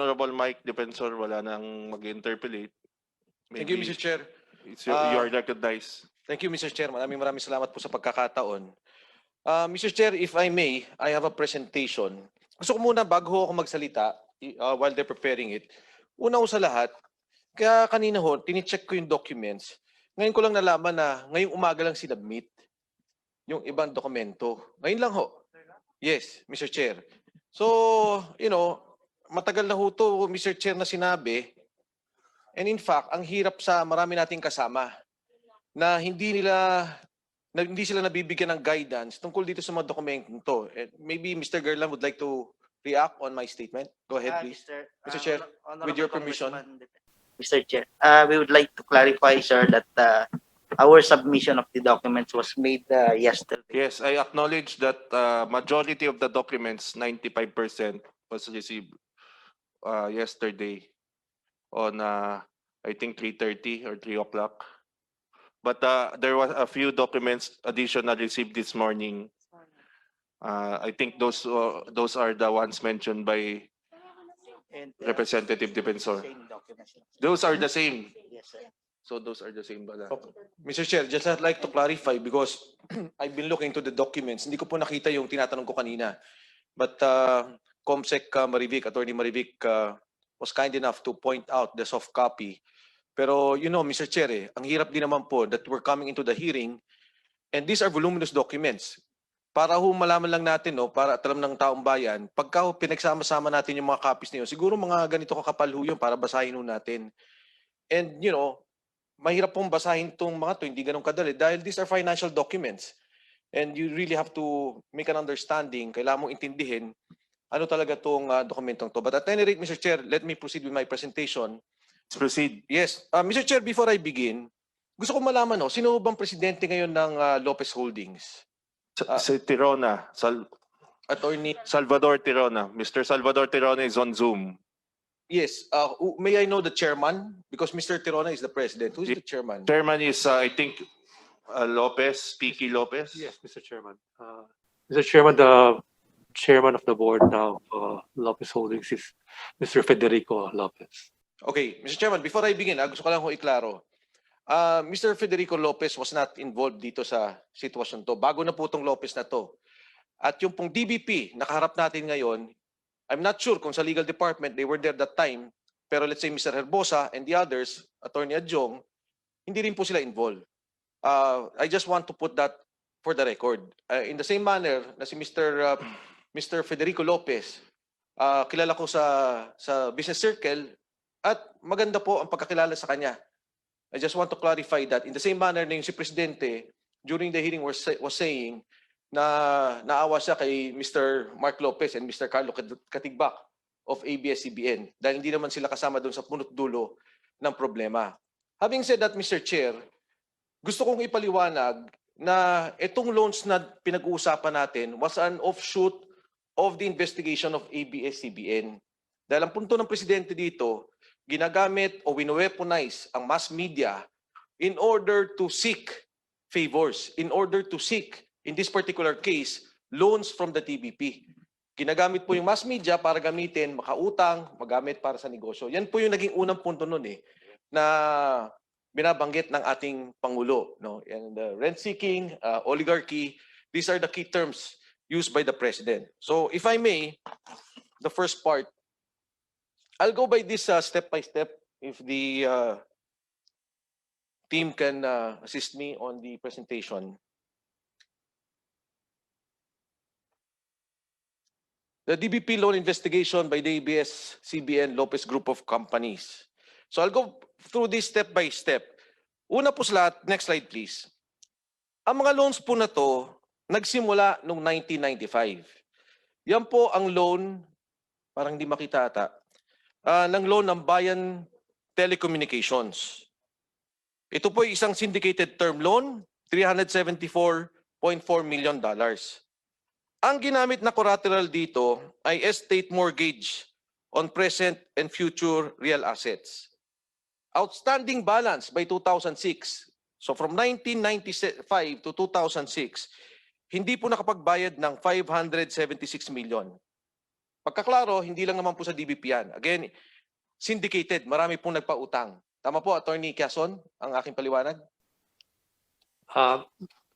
Honorable Mike Defensor, wala nang mag-interpolate. Thank you, Mr. Chair. You are recognized. Thank you, Mr. Chair. Maraming salamat po sa pagkakataon. Mr. Chair, if I may, I have a presentation. Gusto ko muna, bago ako magsalita, while they're preparing it, una ko sa lahat, kaya kanina ho, tinicheck ko yung documents. Ngayon ko lang nalaman na ngayong umaga lang sinubmit yung ibang dokumento. Ngayon lang ho. Yes, Mr. Chair. So, matagal na ho to, Mr. Chair, na sinabi. And in fact, ang hirap sa marami nating kasama na hindi sila nabibigyan ng guidance tungkol dito sa mga dokumentong to. Maybe Mr. Gerland would like to react on my statement. Go ahead, please. Mr. Chair, with your permission. Mr. Chair, we would like to clarify, sir, that our submission of the documents was made yesterday. Yes, I acknowledge that majority of the documents, 95%, was received yesterday on I think 3:30 or 3 o'clock. But there was a few documents additional received this morning. I think those are the ones mentioned by And, Representative Defensor. same documents. Those are the same. Yes, sir. So those are the same pala. Mr. Chair, just I'd like to clarify because I've been looking to the documents. Hindi ko po nakita yung tinatanong ko kanina. But Comsec Marivic, Attorney Marivic was kind enough to point out the soft copy. Pero Mr. Chair, ang hirap din naman po that we're coming into the hearing and these are voluminous documents. Para malaman lang natin, para at alam ng taong bayan, pagka pinagsama-sama natin yung mga copies niyo, siguro mga ganito kakapal ho yun para basahin natin. And mahirap pong basahin tong mga to, hindi ganun kadali dahil these are financial documents. And you really have to make an understanding, kailangan mong intindihin ano talaga tong dokumentong to. But at any rate, Mr. Chair, let me proceed with my presentation. Let's proceed. Yes, Mr. Chair, before I begin, gusto ko malaman, sino bang presidente ngayon ng Lopez Holdings? Si Tirona, Attorney. Salvador Tirona. Mr. Salvador Tirona is on Zoom. Yes, may I know the chairman? Because Mr. Tirona is the president. Who's the chairman? Chairman is, I think, Lopez, Piki Lopez. Yes, Mr. Chairman. Mr. Chairman, the chairman of the board now, Lopez Holdings, is Mr. Federico Lopez. Okay, Mr. Chairman, before I begin, gusto ko lang iklaro. Mr. Federico Lopez was not involved dito sa sitwasyon to. Bago na po itong Lopez na to. At yung pong DBP, nakaharap natin ngayon, I'm not sure kung sa legal department, they were there that time, pero let's say Mr. Herbosa and the others, Attorney Adjong, hindi rin po sila involved. I just want to put that for the record. In the same manner na si Mr. Federico Lopez, kilala ko sa business circle at maganda po ang pagkakilala sa kanya. I just want to clarify that in the same manner na yung si Presidente during the hearing was saying na naawa siya kay Mr. Mark Lopez and Mr. Carlo Katigbak of abs-cbn dahil hindi naman sila kasama doon sa punot dulo ng problema. Having said that, Mr. Chair, gusto kong ipaliwanag na itong loans na pinag-uusapan natin was an offshoot of the investigation of abs-cbn. Dahil ang punto ng Presidente dito, ginagamit o wino-weaponize ang mass media in order to seek favors, in order to seek, in this particular case, loans from the TVP. Ginagamit po yung mass media para gamitin, makautang, magamit para sa negosyo. Yan po yung naging unang punto nun na binabanggit ng ating Pangulo. And rent-seeking, oligarchy, these are the key terms used by the President. So if I may, the first part, I'll go by this step by step if the team can assist me on the presentation. The DBP loan investigation by the abs-cbn Lopez Group of Companies. So I'll go through this step by step. Una po sa lahat, next slide please. Ang mga loans po na to, nagsimula noong 1995. Yan po ang loan, parang hindi makita ata, ng loan ng Bayan Telecommunications. Ito po ay isang syndicated term loan, $374.4 million. Ang ginamit na collateral dito ay estate mortgage on present and future real assets. Outstanding balance by 2006, so from 1995 to 2006, hindi po nakapagbayad ng 576 million. Pagkaklaro, hindi lang naman po sa DBP yan. Again, syndicated, marami pong nagpautang. Tama po, Attorney Quezon, ang aking paliwanag?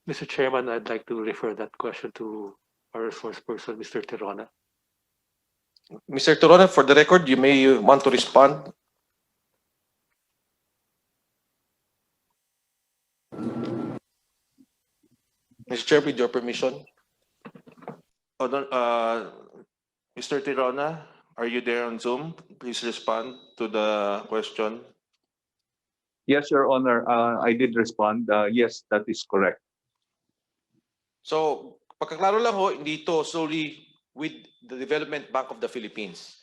Mr. Chairman, I'd like to refer that question to our resource person, Mr. Tirona. Mr. Torona, for the record, you may want to respond. Mr. Chair, with your permission. Mr. Tirona, are you there on Zoom? Please respond to the question. Yes, Your Honor, I did respond. Yes, that is correct. So, pagkaklaro lang ho, hindi ito solely with the Development Bank of the Philippines.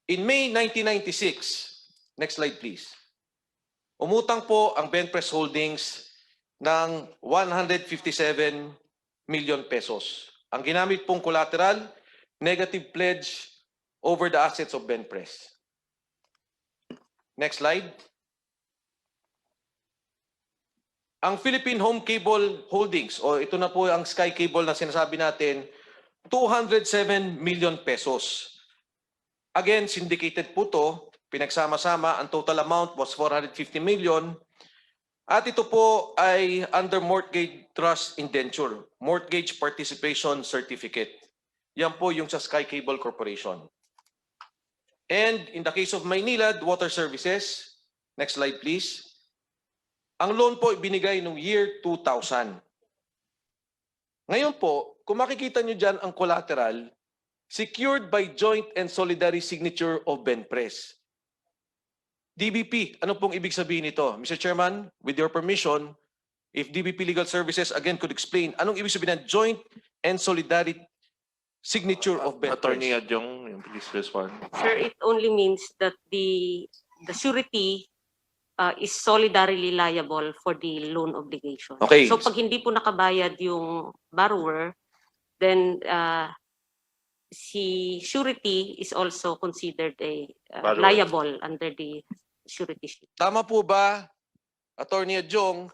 In May 1996, next slide please, umutang po ang Benpress Holdings ng 157 million pesos. Ang ginamit pong collateral, negative pledge over the assets of Benpress. Next slide. Ang Philippine Home Cable Holdings, o ito na po ang Sky Cable na sinasabi natin, 207 million pesos. Again, syndicated po to, pinagsama-sama, ang total amount was 450 million. At ito po ay under mortgage trust indenture, mortgage participation certificate. Yan po yung sa Sky Cable Corporation. And in the case of Maynilad Water Services, next slide please. Ang loan po ibinigay noong year 2000. Ngayon po, kung makikita nyo dyan ang collateral, secured by joint and solidary signature of Benpress. DBP, ano pong ibig sabihin nito? Mr. Chairman, with your permission, if DBP Legal Services again could explain, anong ibig sabihin ng joint and solidary signature of Benpress? Attorney Adjong, please respond. Sir, it only means that the surety is solidarily liable for the loan obligation. Okay. So pag hindi po nakabayad yung borrower, then si surety is also considered a Borrower. liable under the surety sheet. Tama po ba, Attorney Adjong,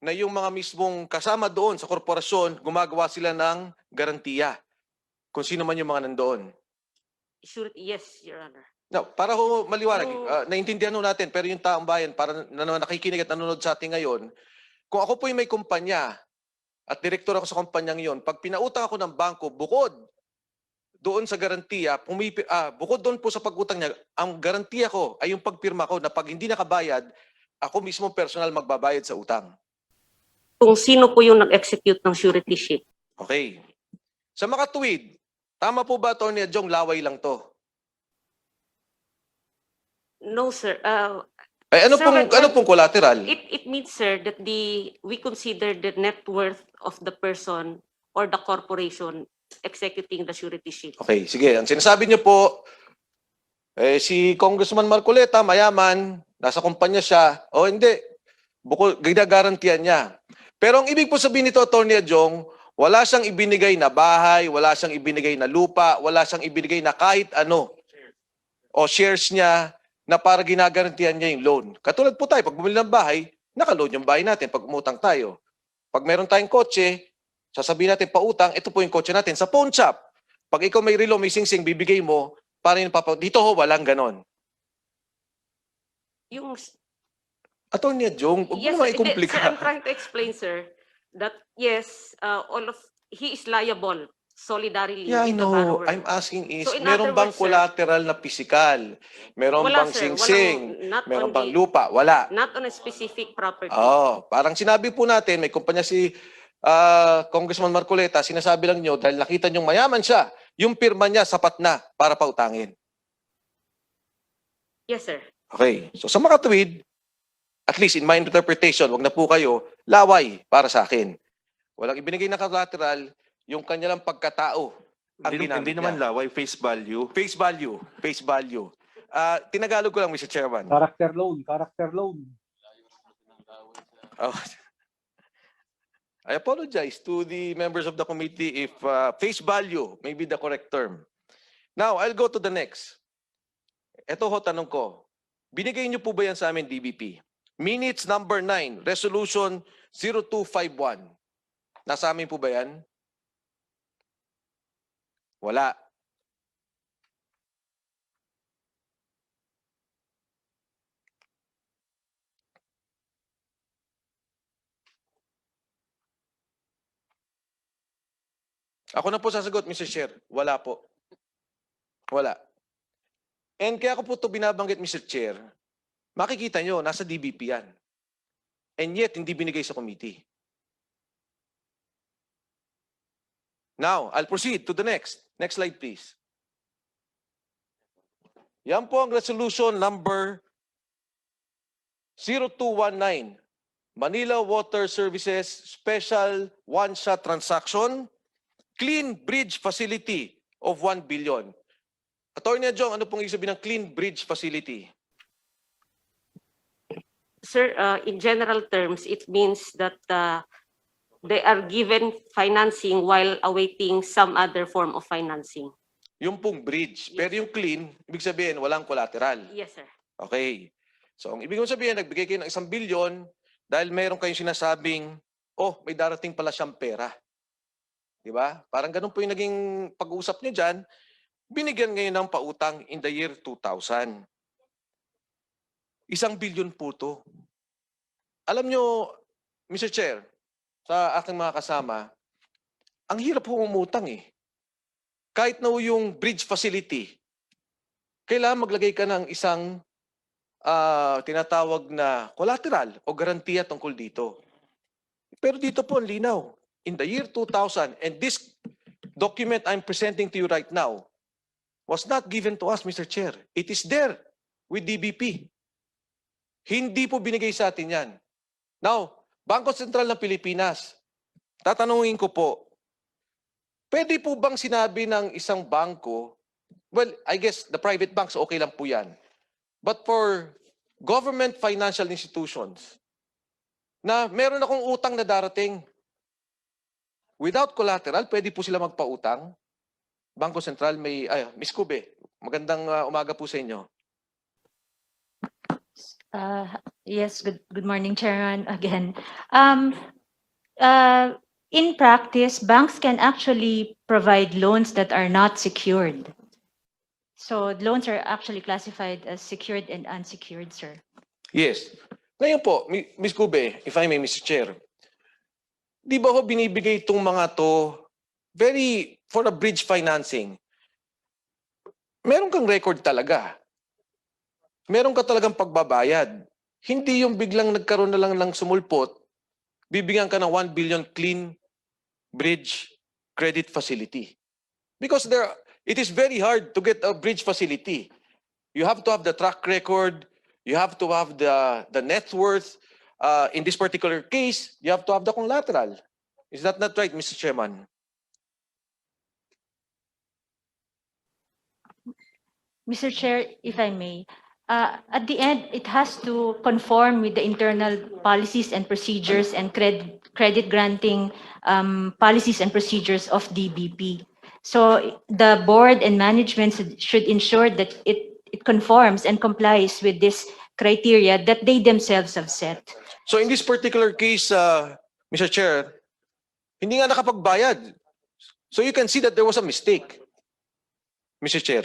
na yung mga mismong kasama doon sa korporasyon, gumagawa sila ng garantiya kung sino man yung mga nandoon? Surety, yes, Your Honor. Now, para ho maliwanag, Yung- naintindihan ho natin, pero yung taong bayan, para na nakikinig at nanonood sa atin ngayon, kung ako po yung may kumpanya at direktor ako sa kumpanyang yon, pag pinautang ako ng bangko, bukod doon sa garantiya, bukod doon po sa pag-utang niya, ang garantiya ko ay yung pagpirma ko na pag hindi nakabayad, ako mismo personal magbabayad sa utang. Kung sino po yung nag-execute ng surety sheet. Okay. Sa makatuwid, tama po ba, Atty. Adjong, laway lang to? No, sir. Ay, ano Sir, pong collateral? It means, sir, that we consider the net worth of the person or the corporation executing the surety sheet. Okay, sige. Ang sinasabi niyo po, si Congressman Marcoleta, mayaman, nasa kumpanya siya, o hindi, bukod, ginagarantiyan niya. Pero ang ibig po sabihin nito, Atty. Adjong, wala siyang ibinigay na bahay, wala siyang ibinigay na lupa, wala siyang ibinigay na kahit ano, o shares niya, na para ginagarantiyan niya yung loan. Katulad po tayo, pag bumili ng bahay, naka-loan yung bahay natin pag umutang tayo. Pag meron tayong kotse, sasabihin natin pautang, ito po yung kotse natin. Sa pawn shop, pag ikaw may relo, may singsing, bibigay mo, para yung dito ho, walang ganon. Yung Atty. Adjong, huwag mo yes, naman sir, I'm ikomplika. trying to explain, sir, that yes, he is liable solidarily Yeah, I with the know. borrower. I'm asking is, So in meron other bang words, sir, collateral na pisikal? Meron wala, bang sir. singsing? Not Meron on bang the- lupa? Wala. Not on a specific property. Oh, parang sinabi po natin, may kumpanya si Congressman Marcoleta, sinasabi lang nyo, dahil nakita nyo mayaman siya, yung pirma niya sapat na para pautangin. Yes, sir. Okay, so sa makatuwid, at least in my interpretation, wag na po kayo, laway para sa akin. Walang ibinigay na collateral, yung kanya lang pagkatao. Ang ginamit Hindi naman niya. laway, face value. Face value, face value. Tinagalog ko lang, Mr. Chairman. Character loan, character loan. Oh. I apologize to the members of the committee if face value may be the correct term. Now, I'll go to the next. Ito ho, tanong ko. Binigay niyo po ba yan sa amin, DBP? Minutes number 9, Resolution 0251. Nasa amin po ba yan? Wala. Ako na po sasagot, Mr. Chair. Wala po. Wala. And kaya ko po ito binabanggit, Mr. Chair, makikita nyo, nasa DBP yan. And yet, hindi binigay sa committee. Now, I'll proceed to the next. Next slide, please. Yan po ang resolution number 0219. Manila Water Services Special One-Shot Transaction, Clean Bridge Facility of 1 billion. Attorney Jong, ano pong ibig sabihin ng Clean Bridge Facility? Sir, in general terms, it means that they are given financing while awaiting some other form of financing. Yung pong bridge. Pero yung clean, ibig sabihin, walang collateral. Yes, sir. Okay. So, ang ibig sabihin, nagbigay kayo ng 1 billion dahil meron kayong sinasabing, oh, may darating pala siyang pera. Di ba? Parang ganun po yung naging pag-uusap niyo dyan. Binigyan ngayon ng pautang in the year 2000. 1 billion po to. Alam nyo, Mr. Chair, sa aking mga kasama, ang hirap po umutang eh. Kahit na yung bridge facility, kailangan maglagay ka ng isang tinatawag na collateral o garantiya tungkol dito. Pero dito po ang linaw. In the year 2000, and this document I'm presenting to you right now was not given to us, Mr. Chair. It is there with DBP. Hindi po binigay sa atin yan. Now, Bangko Sentral ng Pilipinas, tatanungin ko po, pwede po bang sinabi ng isang bangko, well, I guess the private banks, okay lang po yan. But for government financial institutions, na meron akong utang na darating, without collateral, pwede po sila magpautang? Bangko Sentral, Ms. Cube, magandang umaga po sa inyo. Yes, good morning, Chairman, again. In practice, banks can actually provide loans that are not secured. So loans are actually classified as secured and unsecured, sir. Yes. Ngayon po, Ms. Cube, if I may, Mr. Chair, di ba ho binibigay itong mga to for a bridge financing? Meron kang record talaga. Meron ka talagang pagbabayad. Hindi yung biglang nagkaroon na lang ng sumulpot, bibigyan ka ng 1 billion clean bridge credit facility. Because it is very hard to get a bridge facility. You have to have the track record, you have to have the net worth. In this particular case, you have to have the collateral. Is that not right, Mr. Chairman? Mr. Chair, if I may, at the end, it has to conform with the internal policies and procedures and credit granting policies and procedures of DBP. So the board and management should ensure that it conforms and complies with this criteria that they themselves have set. So in this particular case, Mr. Chair, hindi nga nakapagbayad. So you can see that there was a mistake, Mr. Chair.